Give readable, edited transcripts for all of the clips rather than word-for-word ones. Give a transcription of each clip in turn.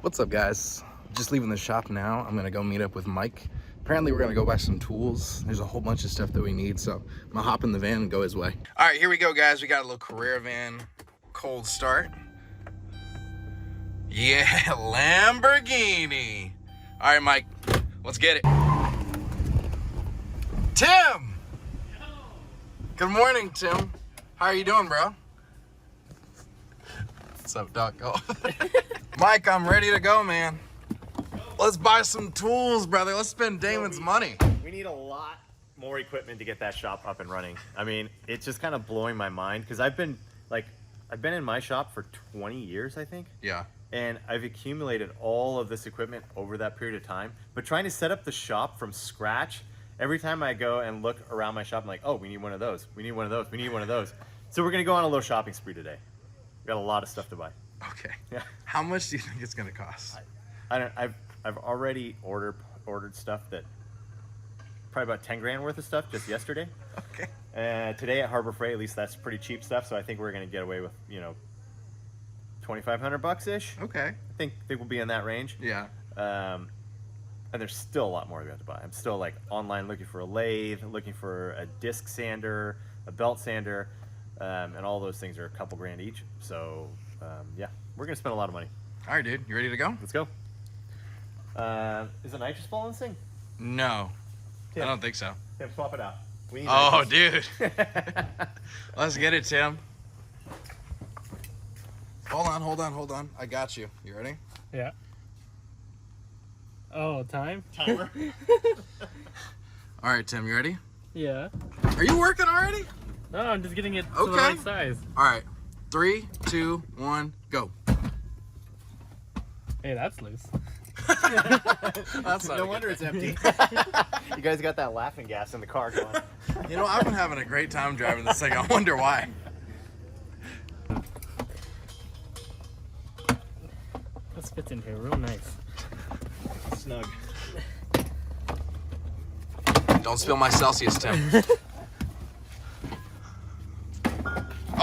What's up, guys? Just leaving the shop now. I'm gonna go meet up with Mike. Apparently we're gonna go buy some tools. There's a whole bunch of stuff that we need, so I'm gonna hop in the van and go his way. All right, here we go, guys. We got a little Carrera van cold start. Yeah, Lamborghini. All right, Mike, let's get it. Tim! Good morning, Tim. How are you doing, bro? What's up, Doc? Oh. Mike, I'm ready to go, man. Let's buy some tools, brother. Let's spend Damon's money. We need a lot more equipment to get that shop up and running. I mean, it's just kind of blowing my mind because I've been in my shop for 20 years, I think. Yeah. And I've accumulated all of this equipment over that period of time. But trying to set up the shop from scratch, every time I go and look around my shop, I'm like, oh, we need one of those. We need one of those. We need one of those. So we're going to go on a little shopping spree today. We got a lot of stuff to buy. Okay. Yeah. How much do you think it's gonna cost? I've already ordered stuff that probably about 10 grand worth of stuff just yesterday. Okay. Today at Harbor Freight, at least that's pretty cheap stuff. So I think we're gonna get away with, you know, $2,500 ish. Okay. I think we'll be in that range. Yeah. And there's still a lot more we have to buy. I'm still like online looking for a lathe, looking for a disc sander, a belt sander. And all those things are a couple grand each. So, yeah, we're going to spend a lot of money. All right, dude. You ready to go? Let's go. Is the nitrous ball in this thing? No. Tim, I don't think so. Tim, swap it out. We need Oh, nitrous. dude. Let's get it, Tim. Hold on. I got you. You ready? Yeah. Oh, time? Timer. All right, Tim. You ready? Yeah. Are you working already? No, I'm just getting it to the Okay. right size. All right. 3, 2, 1, go. Hey, that's loose. That's not No a wonder good it's empty. You guys got that laughing gas in the car going. thing. You know, I've been having a great time driving this thing. I wonder why. This fits in here real nice. Snug. Don't spill my Celsius, Tim.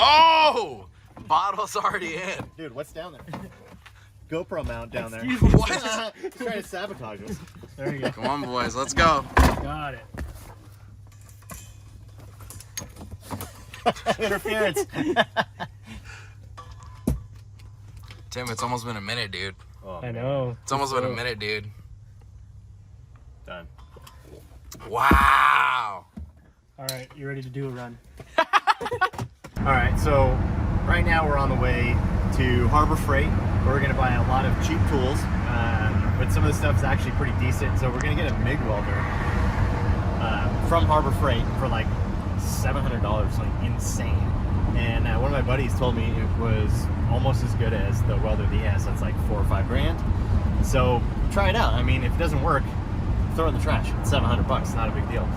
Oh! Bottle's already in. Dude, what's down there? GoPro mount down there. Excuse me. What? He's trying to sabotage us. There you go. Come on, boys. Let's go. Got it. Interference. Tim, it's almost been a minute, dude. Oh, I know. It's almost been a minute, dude. Done. Wow. All right, you ready to do a run? All right, so right now we're on the way to Harbor Freight. We're going to buy a lot of cheap tools, but some of the stuff is actually pretty decent. So we're going to get a MIG welder from Harbor Freight for like $700, like insane. And one of my buddies told me it was almost as good as the welder that he has. So it's like $4 or $5 grand. So try it out. I mean, if it doesn't work, throw it in the trash. It's $700. It's not a big deal.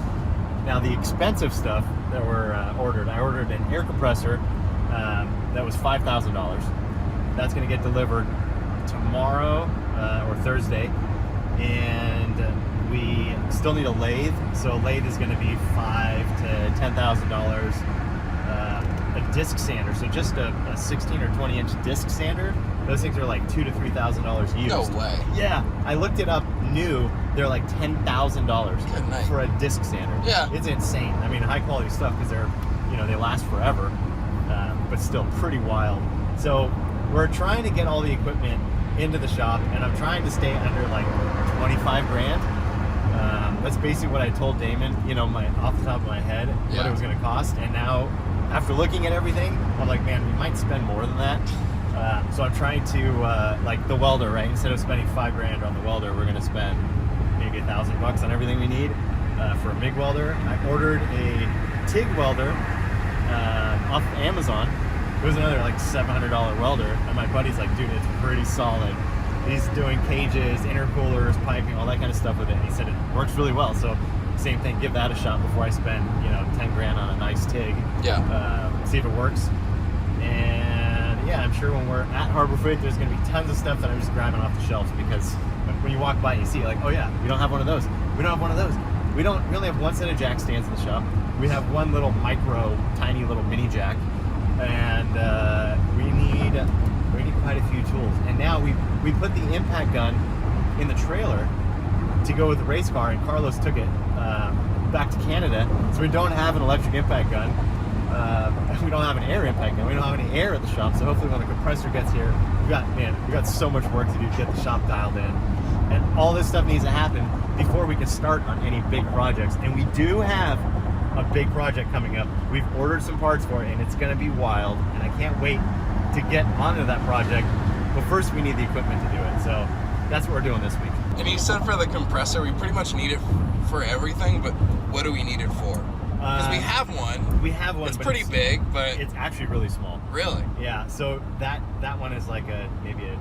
Now the expensive stuff that were ordered, I ordered an air compressor that was $5,000. That's going to get delivered tomorrow or Thursday, and we still need a lathe. So a lathe is going to be $5,000 to $10,000. A disc sander, so just a 16 or 20 inch disc sander. Those things are like $2,000 to $3,000 used. No way. Yeah, I looked it up new. They're like $10,000 Good night. for a disc sander. Yeah. It's insane. I mean, high quality stuff because they're, you know, they last forever, but still pretty wild. So we're trying to get all the equipment into the shop, and I'm trying to stay under like 25 grand. That's basically what I told Damon, you know, off the top of my head, what Yeah. it was going to cost. And now, after looking at everything, I'm like, man, we might spend more than that. So I'm trying to, like the welder, right? Instead of spending $5 grand on the welder, we're going to spend maybe $1,000 on everything we need for a MIG welder. I ordered a TIG welder off of Amazon. It was another like $700 welder, and my buddy's like, dude, it's pretty solid. He's doing cages, intercoolers, piping, all that kind of stuff with it. And he said it works really well. So same thing, give that a shot before I spend, you know, 10 grand on a nice TIG. Yeah. See if it works. And yeah, I'm sure when we're at Harbor Freight, there's going to be tons of stuff that I'm just grabbing off the shelves, because when you walk by, you see like, oh yeah, we don't have one of those. We don't have one of those. We only have one set of jack stands in the shop. We have one little micro, tiny little mini jack, and we need quite a few tools. And now we put the impact gun in the trailer to go with the race car, and Carlos took it back to Canada. So we don't have an electric impact gun. We don't have an air impact gun. We don't have any air at the shop. So hopefully when the compressor gets here, we got so much work to do to get the shop dialed in. And all this stuff needs to happen before we can start on any big projects. And we do have a big project coming up. We've ordered some parts for it, and it's going to be wild. And I can't wait to get onto that project. But first, we need the equipment to do it. So that's what we're doing this week. And you said for the compressor, we pretty much need it for everything, but what do we need it for? Because we have one. We have one. It's but pretty big, but it's actually really small. Really? Yeah. So that one is like maybe a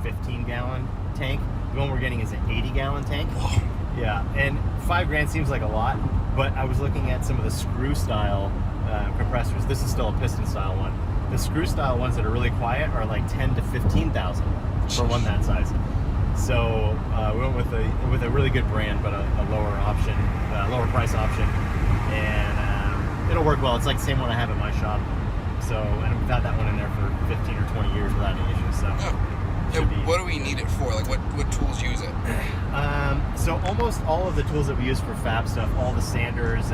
15-gallon tank. The one we're getting is an 80-gallon tank. Whoa. Yeah. And $5,000 seems like a lot, but I was looking at some of the screw style compressors. This is still a piston style one. The screw style ones that are really quiet are like 10 to 15,000 for one that size. So we went with a really good brand, but a lower option, lower price option, and it'll work well. It's like the same one I have at my shop. So, and we've had that one in there for 15 or 20 years without any issues. So, what do we need it for? Like, what tools use it? So almost all of the tools that we use for fab stuff, all the sanders,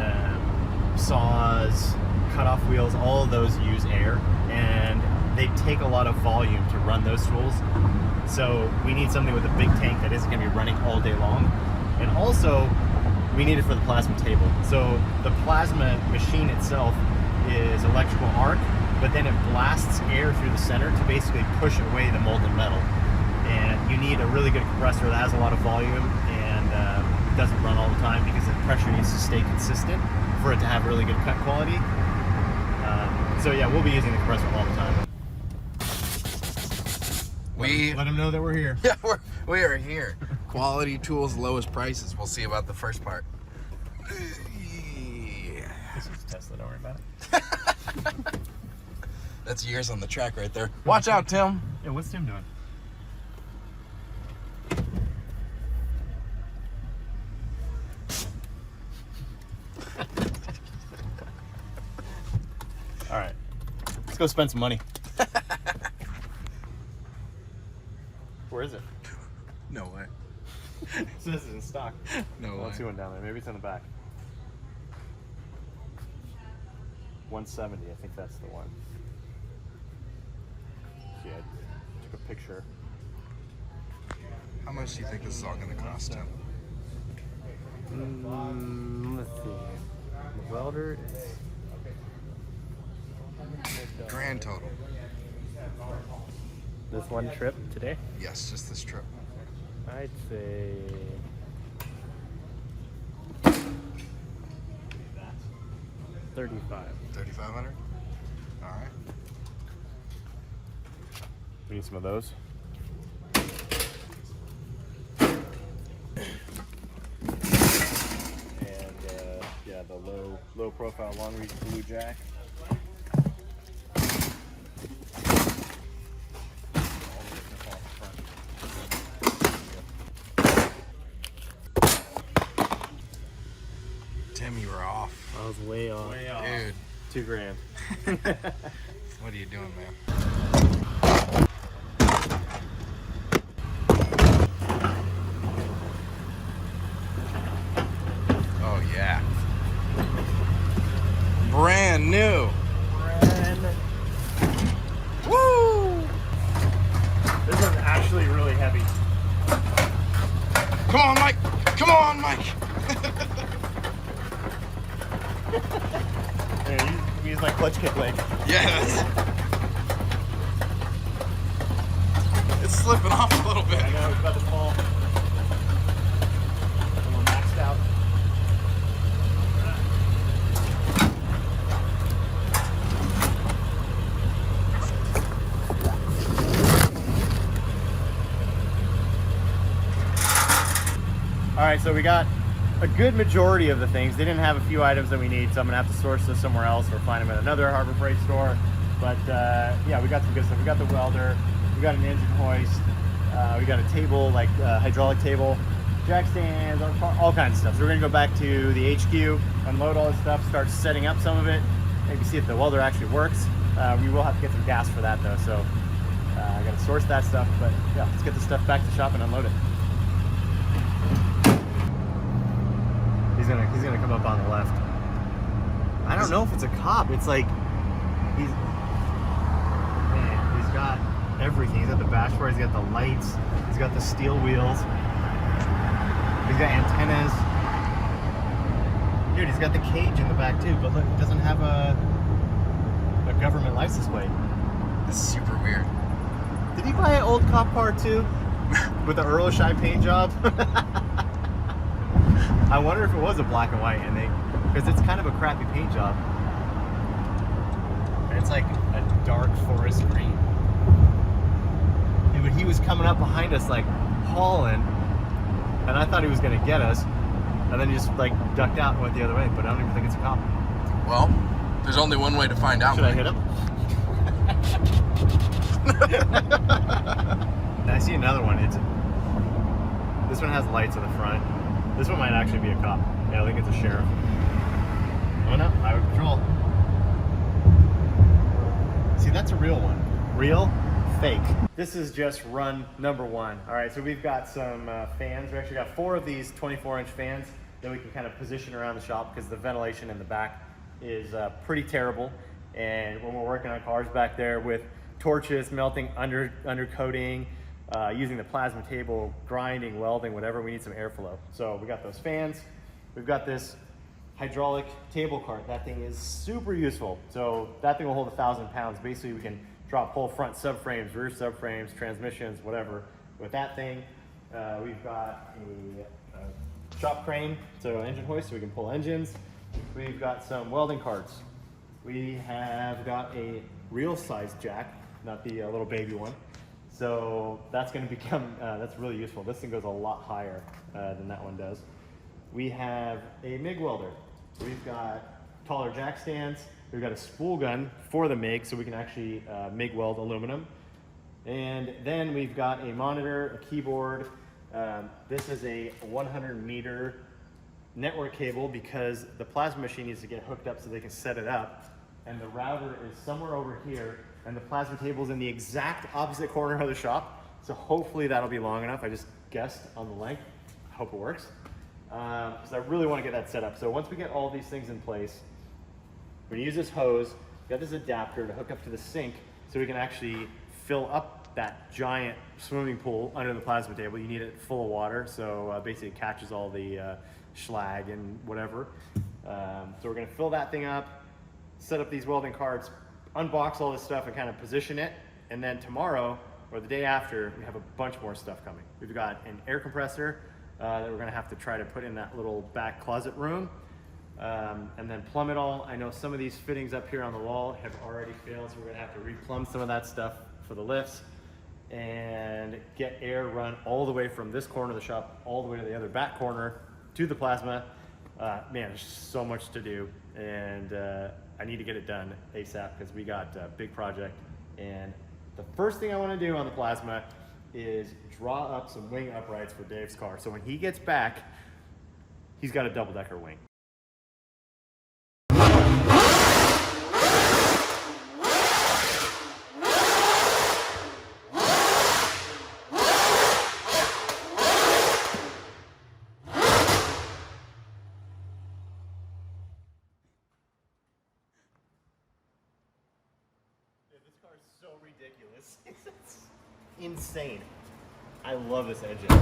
saws, cut-off wheels, all of those use air, and they take a lot of volume to run those tools. So we need something with a big tank that isn't going to be running all day long. And also, we need it for the plasma table. So the plasma machine itself is electrical arc, but then it blasts air through the center to basically push away the molten metal. And you need a really good compressor that has a lot of volume and doesn't run all the time, because the pressure needs to stay consistent for it to have really good cut quality. So yeah, we'll be using the compressor all the time. Let them know that we're here. Yeah, we are here. Quality tools, lowest prices. We'll see about the first part. Yeah. This is Tesla, don't worry about it. That's years on the track right there. Watch out, Tim. Yeah, what's Tim doing? All right, let's go spend some money. Where is it? No way. So this is in stock. No way. I don't see one down there. Maybe it's in the back. 170, I think that's the one. See, I took a picture. How much do you think this is all going to cost, Tim? Let's see. The welder is Grand total. This one trip today? Yes, just this trip. I'd say 35. 3,500? All right. We need some of those. And yeah, the low profile long reach blue jack. Tim, you were off. I was way off. Way off. Dude, $2,000. what are you doing, man? Oh, yeah. Brand new. Woo! This is actually really heavy. Come on, Mike. Come on, Mike. Here, use my clutch kick leg. Yes. It's slipping off a little bit. I know, it's about to fall. A little maxed out. All right, so we got a good majority of the things. They didn't have a few items that we need, so I'm gonna have to source this somewhere else or find them at another Harbor Freight store. But yeah, we got some good stuff. We got the welder, we got an engine hoist, we got a table, like hydraulic table, jack stands, all kinds of stuff. So we're gonna go back to the HQ, unload all this stuff, start setting up some of it, maybe see if the welder actually works. We will have to get some gas for that though, so I gotta source that stuff, but yeah, let's get the stuff back to shop and unload it. He's gonna come up on the left. I don't know if it's a cop. It's like he's got everything. He's got the dashboard. He's got the lights. He's got the steel wheels. He's got antennas. Dude, he's got the cage in the back too. But look, he doesn't have a government license plate. It's super weird. Did he buy an old cop car too, with the Earl Shy paint job? I wonder if it was a black and white, because it's kind of a crappy paint job. And it's like a dark forest green. Yeah, but he was coming up behind us like hauling, and I thought he was gonna get us, and then he just like ducked out and went the other way. But I don't even think it's a cop. Well, there's only one way to find out. Should I hit him? And I see another one. This one has lights on the front. This one might actually be a cop. Yeah, I think it's a sheriff. Oh no, highway patrol. See, that's a real one. Real, fake. This is just run number one. All right, so we've got some fans. We actually got 4 of these 24-inch fans that we can kind of position around the shop because the ventilation in the back is pretty terrible. And when we're working on cars back there with torches, melting, undercoating, using the plasma table, grinding, welding, whatever, we need some airflow. So we got those fans. We've got this hydraulic table cart. That thing is super useful. So that thing will hold 1,000 pounds. Basically, we can drop whole front subframes, rear subframes, transmissions, whatever. With that thing, we've got a shop crane, so engine hoist, so we can pull engines. We've got some welding carts. We have got a real size jack, not the little baby one. So that's going to become, that's really useful. This thing goes a lot higher than that one does. We have a MIG welder. We've got taller jack stands. We've got a spool gun for the MIG, so we can actually MIG weld aluminum. And then we've got a monitor, a keyboard. This is a 100-meter network cable because the plasma machine needs to get hooked up so they can set it up. And the router is somewhere over here, and the plasma table is in the exact opposite corner of the shop. So hopefully that'll be long enough. I just guessed on the length. I hope it works. Because I really want to get that set up. So once we get all these things in place, we're going to use this hose, got this adapter to hook up to the sink so we can actually fill up that giant swimming pool under the plasma table. You need it full of water, so basically it catches all the schlag and whatever. So we're going to fill that thing up, set up these welding carts, unbox all this stuff and kind of position it. And then tomorrow or the day after, we have a bunch more stuff coming. We've got an air compressor that we're gonna have to try to put in that little back closet room. And then plumb it all. I know some of these fittings up here on the wall have already failed, so we're gonna have to replumb some of that stuff for the lifts and get air run all the way from this corner of the shop all the way to the other back corner to the plasma. Man, there's so much to do, and I need to get it done ASAP because we got a big project. And the first thing I want to do on the plasma is draw up some wing uprights for Dave's car. So when he gets back, he's got a double-decker wing. So ridiculous. It's insane. I love this engine. All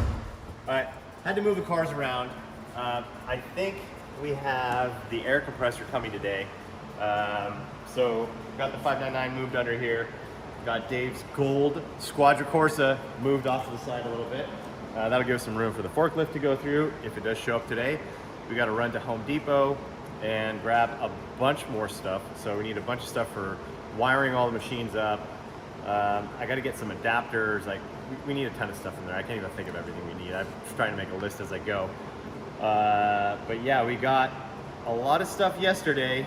right, had to move the cars around. I think we have the air compressor coming today. So got the 599 moved under here. Got Dave's gold Squadra Corsa moved off to the side a little bit. That'll give us some room for the forklift to go through if it does show up today. We got to run to Home Depot and grab a bunch more stuff. So we need a bunch of stuff for wiring all the machines up. I got to get some adapters. Like we need a ton of stuff in there. I can't even think of everything we need. I'm just trying to make a list as I go. But yeah, we got a lot of stuff yesterday,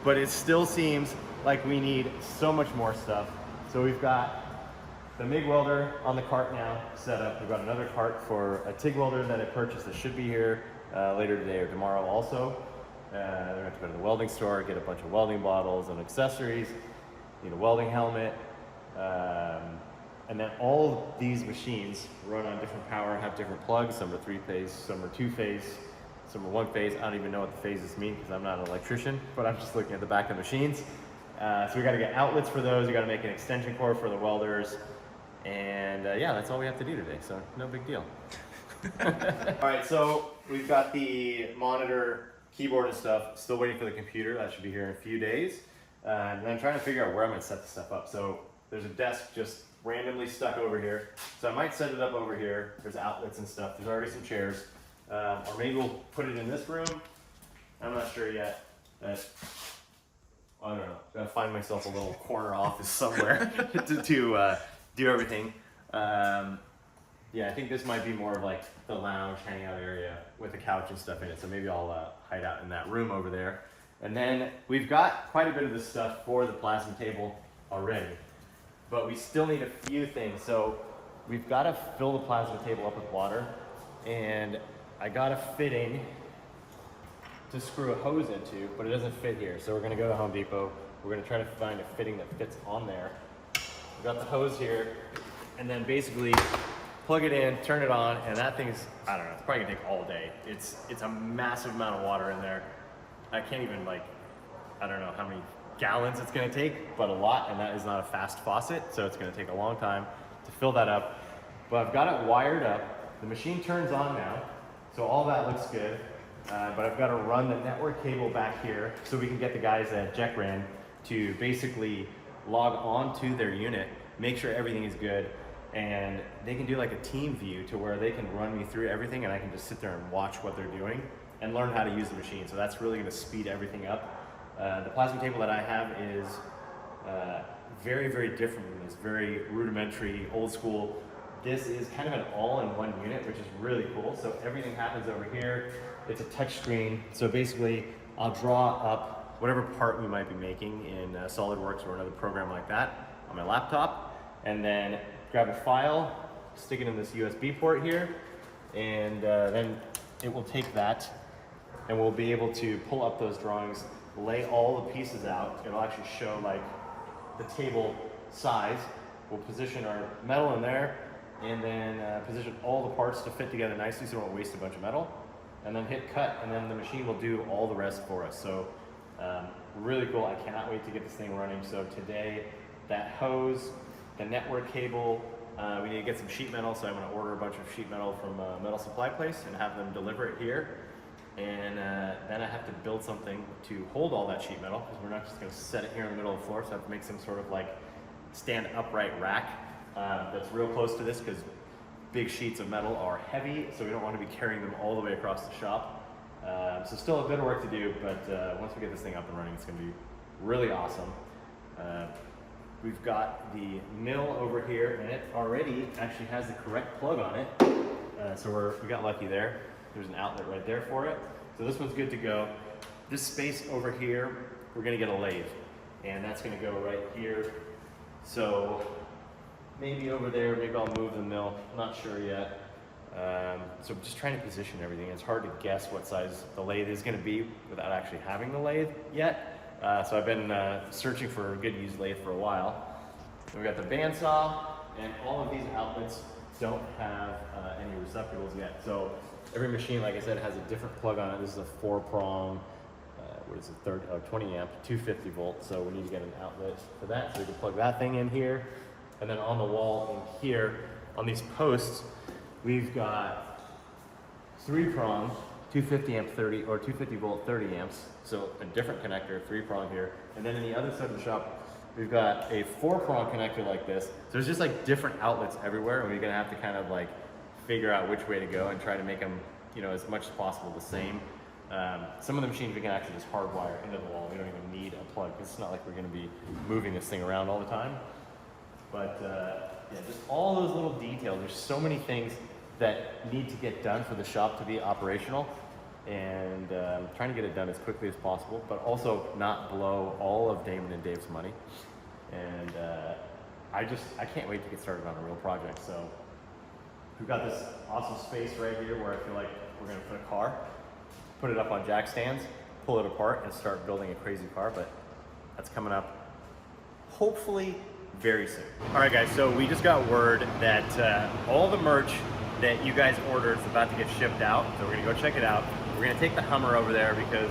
but it still seems like we need so much more stuff. So we've got the MIG welder on the cart now set up. We've got another cart for a TIG welder that I purchased that should be here later today or tomorrow also. We're gonna have to go to the welding store, get a bunch of welding bottles and accessories. Need a welding helmet. And then all these machines run on different power, have different plugs. Some are 3-phase, some are 2-phase, some are 1-phase. I don't even know what the phases mean because I'm not an electrician, but I'm just looking at the back of the machines. So we got to get outlets for those. We got to make an extension cord for the welders. And yeah, that's all we have to do today. So no big deal. All right, so we've got the monitor, keyboard and stuff. Still waiting for the computer. That should be here in a few days. And I'm trying to figure out where I'm going to set this stuff up. So there's a desk just randomly stuck over here. So I might set it up over here. There's outlets and stuff. There's already some chairs. Or maybe we'll put it in this room. I'm not sure yet. I don't know. I'm gonna find myself a little corner office somewhere to do everything. Yeah, I think this might be more of like the lounge hangout area with a couch and stuff in it. So maybe I'll hide out in that room over there. And then we've got quite a bit of this stuff for the plasma table already. But we still need a few things. So we've got to fill the plasma table up with water, and I got a fitting to screw a hose into, but it doesn't fit here. So we're gonna go to Home Depot. We're gonna try to find a fitting that fits on there. We got the hose here, and then basically plug it in, turn it on, and that thing's, I don't know, it's probably gonna take all day. It's a massive amount of water in there. I can't even I don't know how many gallons it's gonna take, but a lot, and that is not a fast faucet, so it's gonna take a long time to fill that up. But I've got it wired up. The machine turns on now, so all that looks good. But I've got to run the network cable back here so we can get the guys at JECRAN to basically log on to their unit, make sure everything is good, and they can do like a team view to where they can run me through everything and I can just sit there and watch what they're doing and learn how to use the machine. So that's really going to speed everything up. The plasma table that I have is very, very different from this, very rudimentary, old school. This is kind of an all-in-one unit, which is really cool. So everything happens over here. It's a touch screen. So basically, I'll draw up whatever part we might be making in SolidWorks or another program like that on my laptop, and then grab a file, stick it in this USB port here, and then it will take that, and we'll be able to pull up those drawings, lay all the pieces out. It'll actually show like the table size. We'll position our metal in there, and then position all the parts to fit together nicely so we won't waste a bunch of metal, and then hit cut, and then the machine will do all the rest for us. So really cool. I cannot wait to get this thing running. So today, that hose, the network cable, we need to get some sheet metal, so I'm going to order a bunch of sheet metal from a metal supply place and have them deliver it here. And then I have to build something to hold all that sheet metal, because we're not just going to set it here in the middle of the floor, so I have to make some sort of like stand upright rack that's real close to this, because big sheets of metal are heavy, so we don't want to be carrying them all the way across the shop. So still a bit of work to do, but once we get this thing up and running, it's going to be really awesome. We've got the mill over here, and it already actually has the correct plug on it. So we got lucky there. There's an outlet right there for it. So this one's good to go. This space over here, we're going to get a lathe, and that's going to go right here. So maybe over there, maybe I'll move the mill. I'm not sure yet. So just trying to position everything. It's hard to guess what size the lathe is going to be without actually having the lathe yet. So I've been searching for a good used lathe for a while. Then we got the bandsaw, and all of these outlets don't have any receptacles yet. So every machine, like I said, has a different plug on it. This is a 4-prong, 20 amp, 250 volt. So we need to get an outlet for that, so we can plug that thing in here. And then on the wall in here, on these posts, we've got 3-prong, 250 amp 30 or 250 volt 30 amps. So a different connector, 3-prong here. And then in the other side of the shop, we've got a 4-prong connector like this. So there's just like different outlets everywhere, and we're gonna have to kind of like figure out which way to go and try to make them, you know, as much as possible the same. Some of the machines we can actually just hardwire into the wall. We don't even need a plug, because it's not like we're gonna be moving this thing around all the time. But yeah, just all those little details. There's so many things that need to get done for the shop to be operational, and trying to get it done as quickly as possible, but also not blow all of Damon and Dave's money. And I can't wait to get started on a real project. So we've got this awesome space right here where I feel like we're gonna put a car, put it up on jack stands, pull it apart, and start building a crazy car. But that's coming up hopefully very soon. All right, guys, so we just got word that all the merch that you guys ordered is about to get shipped out. So we're gonna go check it out. We're gonna take the Hummer over there because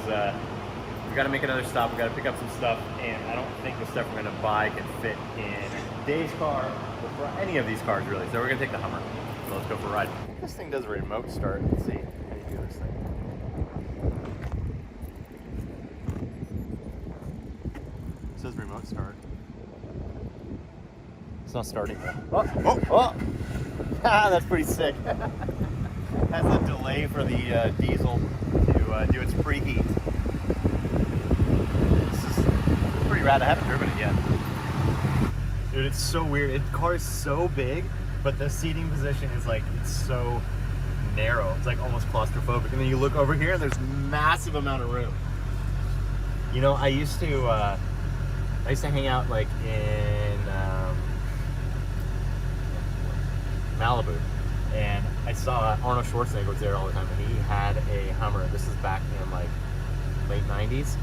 we gotta make another stop. We gotta pick up some stuff, and I don't think the stuff we're gonna buy can fit in Dave's car or for any of these cars really. So we're gonna take the Hummer. So let's go for a ride. I think this thing does a remote start. Let's see. How do you do this thing? It says remote start. It's not starting though. Oh! Ah, that's pretty sick. Has a delay for the diesel to do its preheat. This is pretty rad. I haven't driven it yet. Dude, it's so weird. The car is so big, but the seating position is like, it's so narrow. It's like almost claustrophobic. And then you look over here and there's massive amount of room. You know, I used to hang out like in Malibu, and I saw Arnold Schwarzenegger was there all the time, and he had a Hummer. This is back in like late 90s.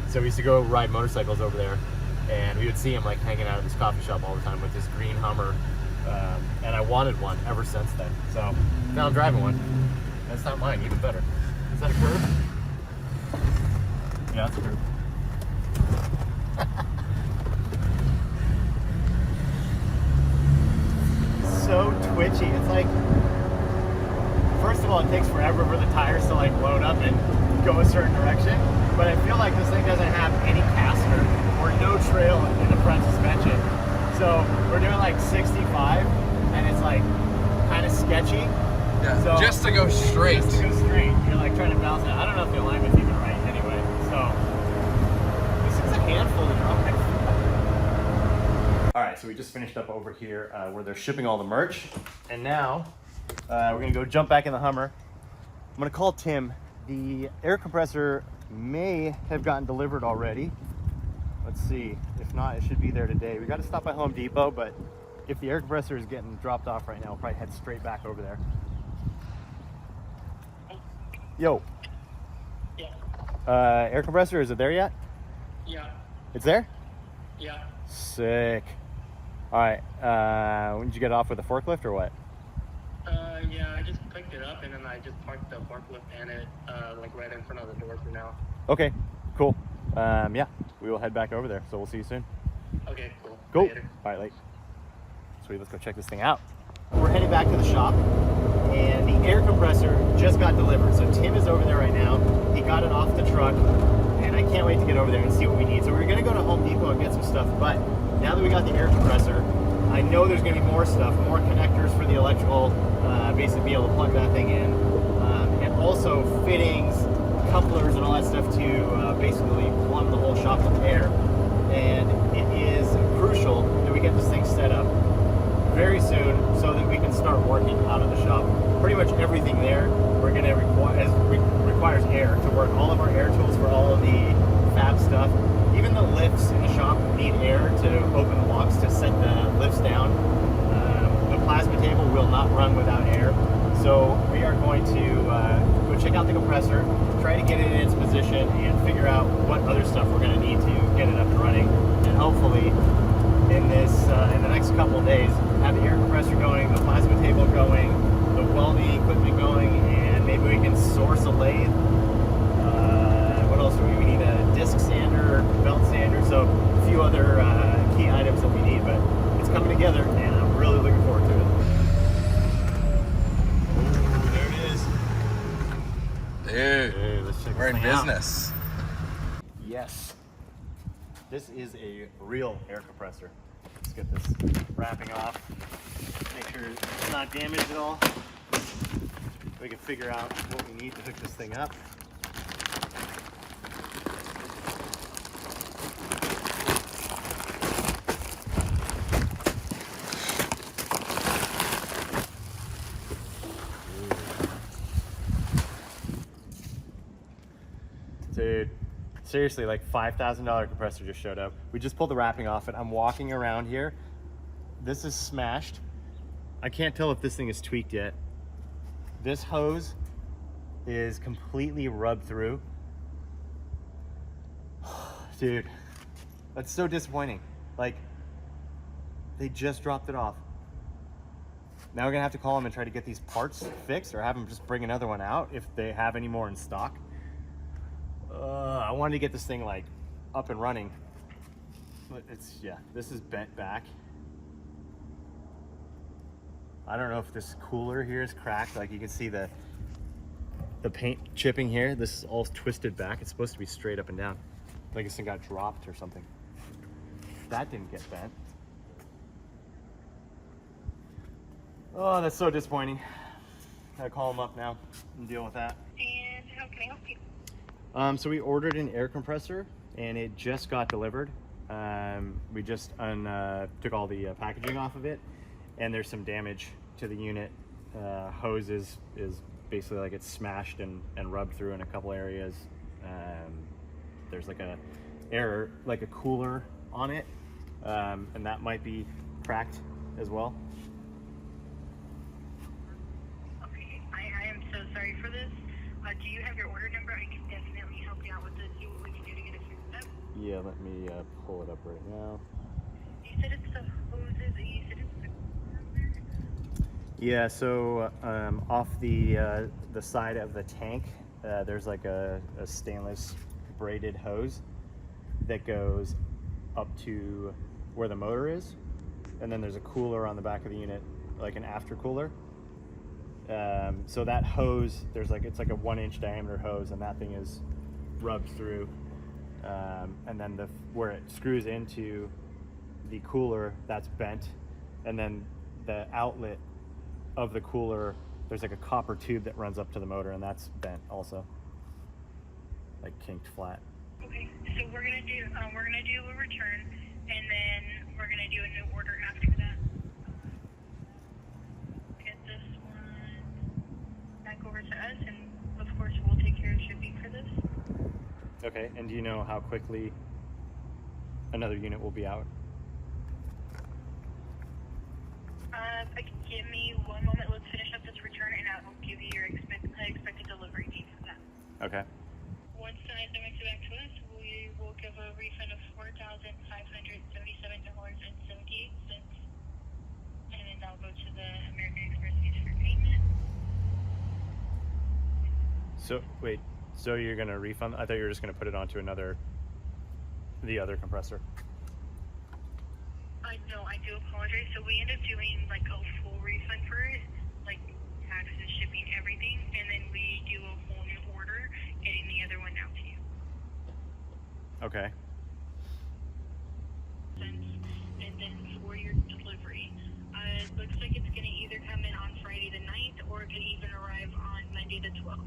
So we used to go ride motorcycles over there, and we would see him like hanging out at this coffee shop all the time with his green Hummer. And I wanted one ever since then. So now I'm driving one. That's not mine, even better. Is that a curve? Yeah, that's a curve. So twitchy. It's like, first of all, it takes forever for the tires to like load up and go a certain direction. But I feel like this thing doesn't have any caster or no trail in the front suspension. So we're doing like 65, and it's like kind of sketchy. Yeah, so just to go straight. Just to go straight. You're like trying to balance it. I don't know if the alignment's even right anyway. So this is a handful to drive. All right, so we just finished up over here where they're shipping all the merch. And now we're gonna go jump back in the Hummer. I'm gonna call Tim. The air compressor may have gotten delivered already. Let's see. If not, it should be there today. We got to stop by Home Depot, but if the air compressor is getting dropped off right now, we'll probably head straight back over there. Yo. Yeah. Air compressor, is it there yet? Yeah. It's there? Yeah. Sick. All right. When did you get off with a forklift or what? Yeah, I just picked it up and then I just parked the forklift and it like right in front of the door for now. Okay, cool. Yeah, we will head back over there. So we'll see you soon. Okay, cool. Cool. Later. All right, late. Sweet, let's go check this thing out. We're heading back to the shop, and the air compressor just got delivered. So Tim is over there right now. He got it off the truck, and I can't wait to get over there and see what we need. So we're gonna go to Home Depot and get some stuff, but now that we got the air compressor, I know there's gonna be more stuff, more connectors for the electrical, basically be able to plug that thing in, and also fittings, couplers and all that stuff to basically plumb the whole shop with air. And it is crucial that we get this thing set up very soon so that we can start working out of the shop. Pretty much everything there we're going to requires air to work. All of our air tools for all of the fab stuff. Even the lifts in the shop need air to open the locks to set the lifts down. The plasma table will not run without air. So we are going to go check out the compressor, try to get it in its position, and figure out what other stuff we're going to need to get it up and running. And hopefully, in the next couple of days, have the air compressor going, the plasma table going, the welding equipment going, and maybe we can source a lathe. What else do we need? A disc sander, belt sander, so a few other key items that we need. But it's coming together, and I'm really looking forward to it. Dude, Let's check we're in this thing out. business. Yes. This is a real air compressor. Let's get this wrapping off. Make sure it's not damaged at all. We can figure out what we need to hook this thing up. Dude, seriously, like $5,000 compressor just showed up. We just pulled the wrapping off it. I'm walking around here. This is smashed. I can't tell if this thing is tweaked yet. This hose is completely rubbed through. Dude, that's so disappointing. Like, They just dropped it off. Now we're gonna have to call them and try to get these parts fixed, or have them just bring another one out if they have any more in stock. I wanted to get this thing like up and running, but it's, yeah, this is bent back. I don't know if this cooler here is cracked. Like you can see the paint chipping here. This is all twisted back. It's supposed to be straight up and down. Like this thing got dropped or something. That didn't get bent. Oh, that's so disappointing. Gotta call them up now and deal with that. And how can I help you? So we ordered an air compressor and it just got delivered. We just took all the packaging off of it, and there's some damage to the unit. Hose is basically like it's smashed and rubbed through in a couple areas. There's like a cooler on it, and that might be cracked as well. Okay, I am so sorry for this. Do you have your order number? I can definitely help you out with this, see what we can do to get it fixed up. Yeah, let me pull it up right now. You said it's the hoses, and you said it's the... Yeah, so off the side of the tank, there's like a stainless braided hose that goes up to where the motor is, and then there's a cooler on the back of the unit, like an after cooler. So that hose, it's like a 1-inch diameter hose, and that thing is rubbed through, and then where it screws into the cooler, that's bent, and then the outlet of the cooler, there's like a copper tube that runs up to the motor, and that's bent also, like kinked flat. Okay, so we're gonna do a return, and then we're gonna do a new order after that. Get this one back over to us, and of course we'll take care of shipping for this. Okay, and do you know how quickly another unit will be out? Give me one moment. Let's finish up this return, and I will give you your expected delivery date for that. Okay. Once the item is back to us, we will give a refund of $4,577.78, and then that'll go to the American Express fees for payment. So wait, so you're gonna refund? I thought you were just gonna put it onto the other compressor. No, I do apologize. So we end up doing like a full refund for it, like taxes, shipping, everything, and then we do a whole new order, getting the other one out to you. Okay. And then for your delivery, it looks like it's going to either come in on Friday the 9th, or it could even arrive on Monday the 12th.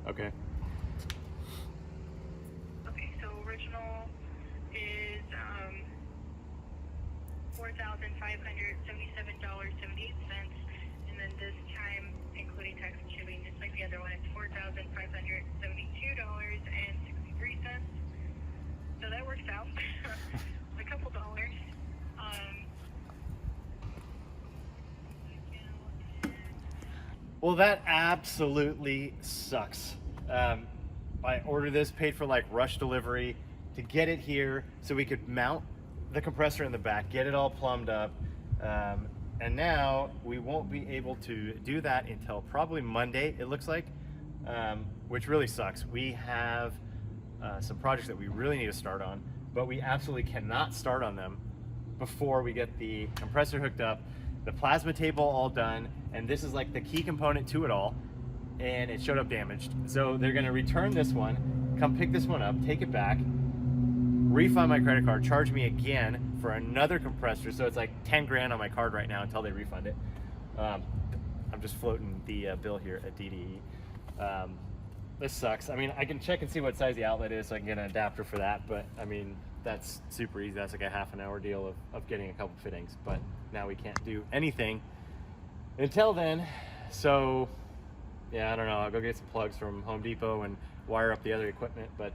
Okay. Okay, so original is $4,577.78, and then this time, including tax and shipping, just like the other one, it's $4,572.63. So that works out a couple dollars. Well, that absolutely sucks. I ordered this, paid for like rush delivery to get it here so we could mount the compressor in the back, get it all plumbed up, and now we won't be able to do that until probably Monday, it looks like, which really sucks. We have some projects that we really need to start on, but we absolutely cannot start on them before we get the compressor hooked up, the plasma table all done, and this is like the key component to it all, and it showed up damaged. So they're gonna return this one, come pick this one up, take it back, refund my credit card, charge me again for another compressor. So it's like 10 grand on my card right now until they refund it. I'm just floating the bill here at DDE. This sucks. I mean, I can check and see what size the outlet is so I can get an adapter for that, but I mean, that's super easy. That's like a half an hour deal of getting a couple fittings, but now we can't do anything until then. So yeah, I don't know. I'll go get some plugs from Home Depot and wire up the other equipment, but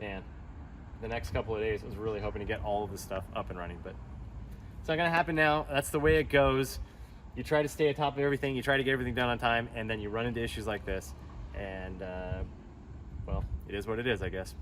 man, the next couple of days I was really hoping to get all of this stuff up and running, but it's not gonna happen now. That's the way it goes. You try to stay on top of everything, you try to get everything done on time, and then you run into issues like this, and well, it is what it is, I guess.